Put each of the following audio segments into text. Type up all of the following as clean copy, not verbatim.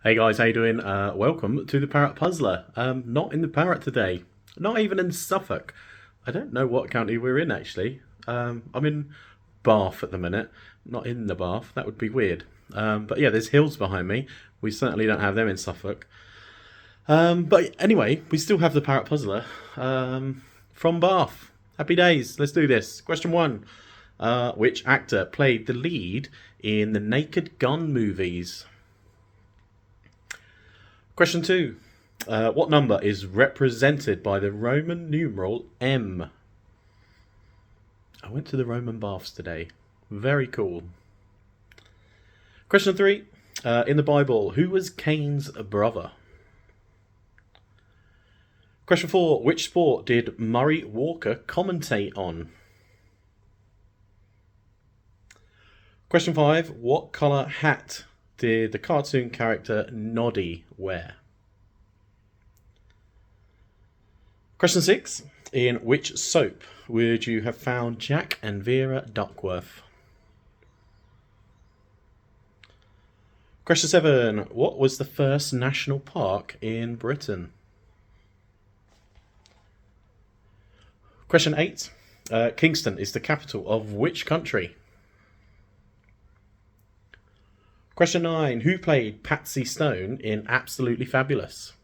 Hey guys, how you doing? Welcome to the Parrot Puzzler. Not in the Parrot today. Not even in Suffolk. I don't know what county we're in actually. I'm in Bath at the minute. Not in the Bath. That would be weird. But yeah, there's hills behind me. We certainly don't have them in Suffolk. But anyway, we still have the Parrot Puzzler from Bath. Happy days. Let's do this. Question 1. Which actor played the lead in the Naked Gun movies? Question 2. What number is represented by the Roman numeral M? I went to the Roman baths today. Very cool. Question 3. In the Bible, who was Cain's brother? Question 4. Which sport did Murray Walker commentate on? Question 5. What colour hat did the cartoon character Noddy wear? Question 6. In which soap would you have found Jack and Vera Duckworth? Question 7. What was the first national park in Britain? Question 8. Kingston is the capital of which country? Question 9. Who played Patsy Stone in Absolutely Fabulous?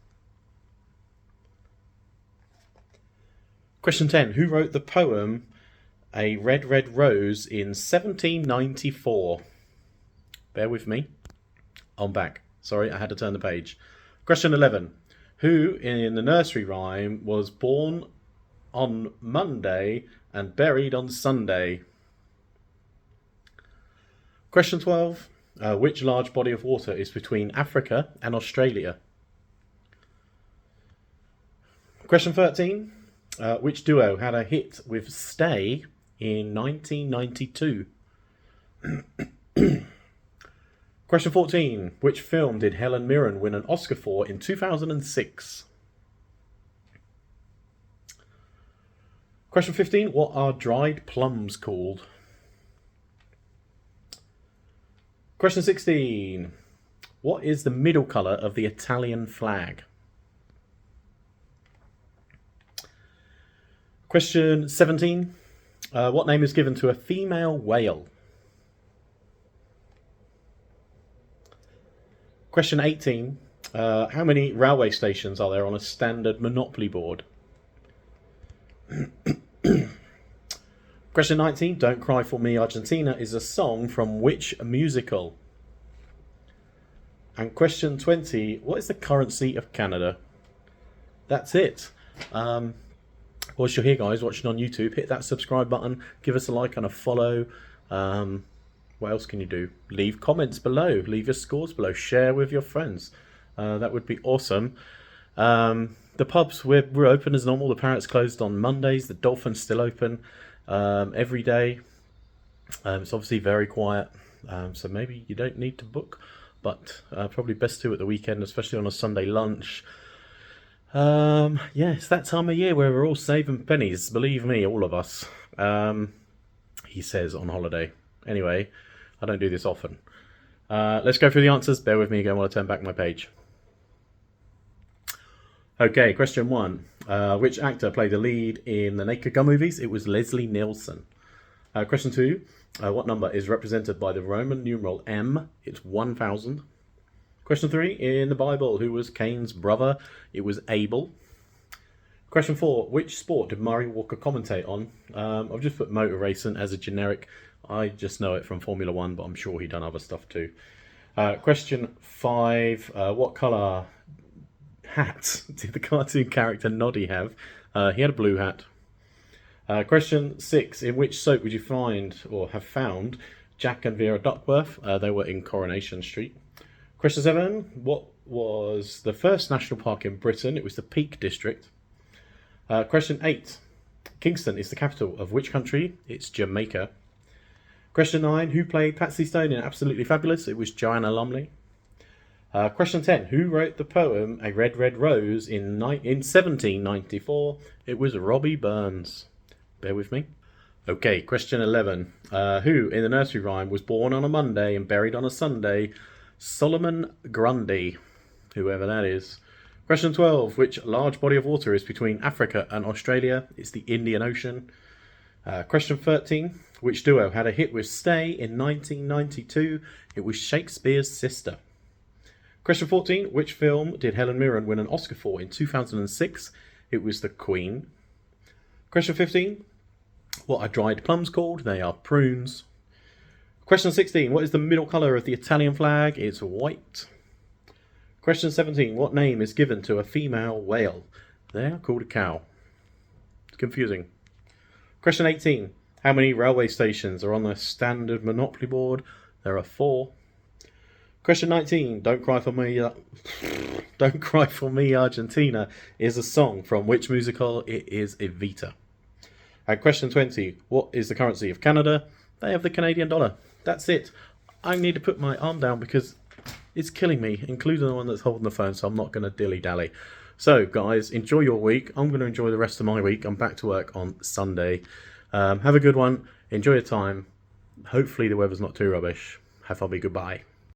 Question 10. Who wrote the poem A Red, Red Rose in 1794? Bear with me. I'm back. Sorry, I had to turn the page. Question 11. Who in the nursery rhyme was born on Monday and buried on Sunday? Question 12. Which large body of water is between Africa and Australia? Question 13. Which duo had a hit with Stay in 1992? Question 14. Which film did Helen Mirren win an Oscar for in 2006? Question 15. What are dried plums called? Question 16. What is the middle colour of the Italian flag? Question 17. What name is given to a female whale? Question 18. How many railway stations are there on a standard Monopoly board? Question 19. Don't Cry For Me, Argentina is a song from which musical? And question 20. What is the currency of Canada? That's it. Whilst you're here, guys, watching on YouTube, hit that subscribe button. Give us a like and a follow. What else can you do? Leave comments below. Leave your scores below. Share with your friends. That would be awesome. The pubs, we're open as normal. The Parrot's closed on Mondays. The Dolphin's still open every day. It's obviously very quiet, so maybe you don't need to book, but probably best to at the weekend, especially on a Sunday lunch. Yeah, it's that time of year where we're all saving pennies. Believe me, all of us. He says on holiday. Anyway, I don't do this often. Let's go through the answers. Bear with me again while I turn back my page. Okay, question 1. Which actor played the lead in the Naked Gun movies? It was Leslie Nielsen. Question 2. What number is represented by the Roman numeral M? It's 1000. Question 3. In the Bible, who was Cain's brother? It was Abel. Question 4. Which sport did Murray Walker commentate on? I've just put motor racing as a generic. I just know it from Formula 1, but I'm sure he done other stuff too. Question 5. What colour hat did the cartoon character Noddy have? He had a blue hat. Question 6. In which soap would you find or have found Jack and Vera Duckworth? They were in Coronation Street. Question 7. What was the first national park in Britain? It was the Peak District. Question 8. Kingston is the capital of which country? It's Jamaica. Question 9. Who played Patsy Stone in Absolutely Fabulous? It was Joanna Lumley. Question 10. Who wrote the poem A Red, Red Rose in 1794? It was Robbie Burns. Bear with me. Okay, question 11. Who in the nursery rhyme was born on a Monday and buried on a Sunday? Solomon Grundy. whoever that is. Question 12. Which large body of water is between Africa and Australia? It's the Indian Ocean. Question 13. Which duo had a hit with Stay in 1992? It was Shakespeare's Sister. Question 14. Which film did Helen Mirren win an Oscar for in 2006? It was The Queen. Question 15. What are dried plums called? They are prunes. Question 16. What is the middle colour of the Italian flag? It's white. Question 17. What name is given to a female whale? They are called a cow. It's confusing. Question 18. How many railway stations are on the standard Monopoly board? There are 4. Question 19. Don't Cry for Me, Don't Cry for Me, Argentina is a song from which musical? It is Evita. And question 20. What is the currency of Canada? They have the Canadian dollar. That's it. I need to put my arm down because it's killing me, including the one that's holding the phone, so I'm not going to dilly-dally. So, guys, enjoy your week. I'm going to enjoy the rest of my week. I'm back to work on Sunday. Have a good one. Enjoy your time. Hopefully the weather's not too rubbish. Have fun. Goodbye.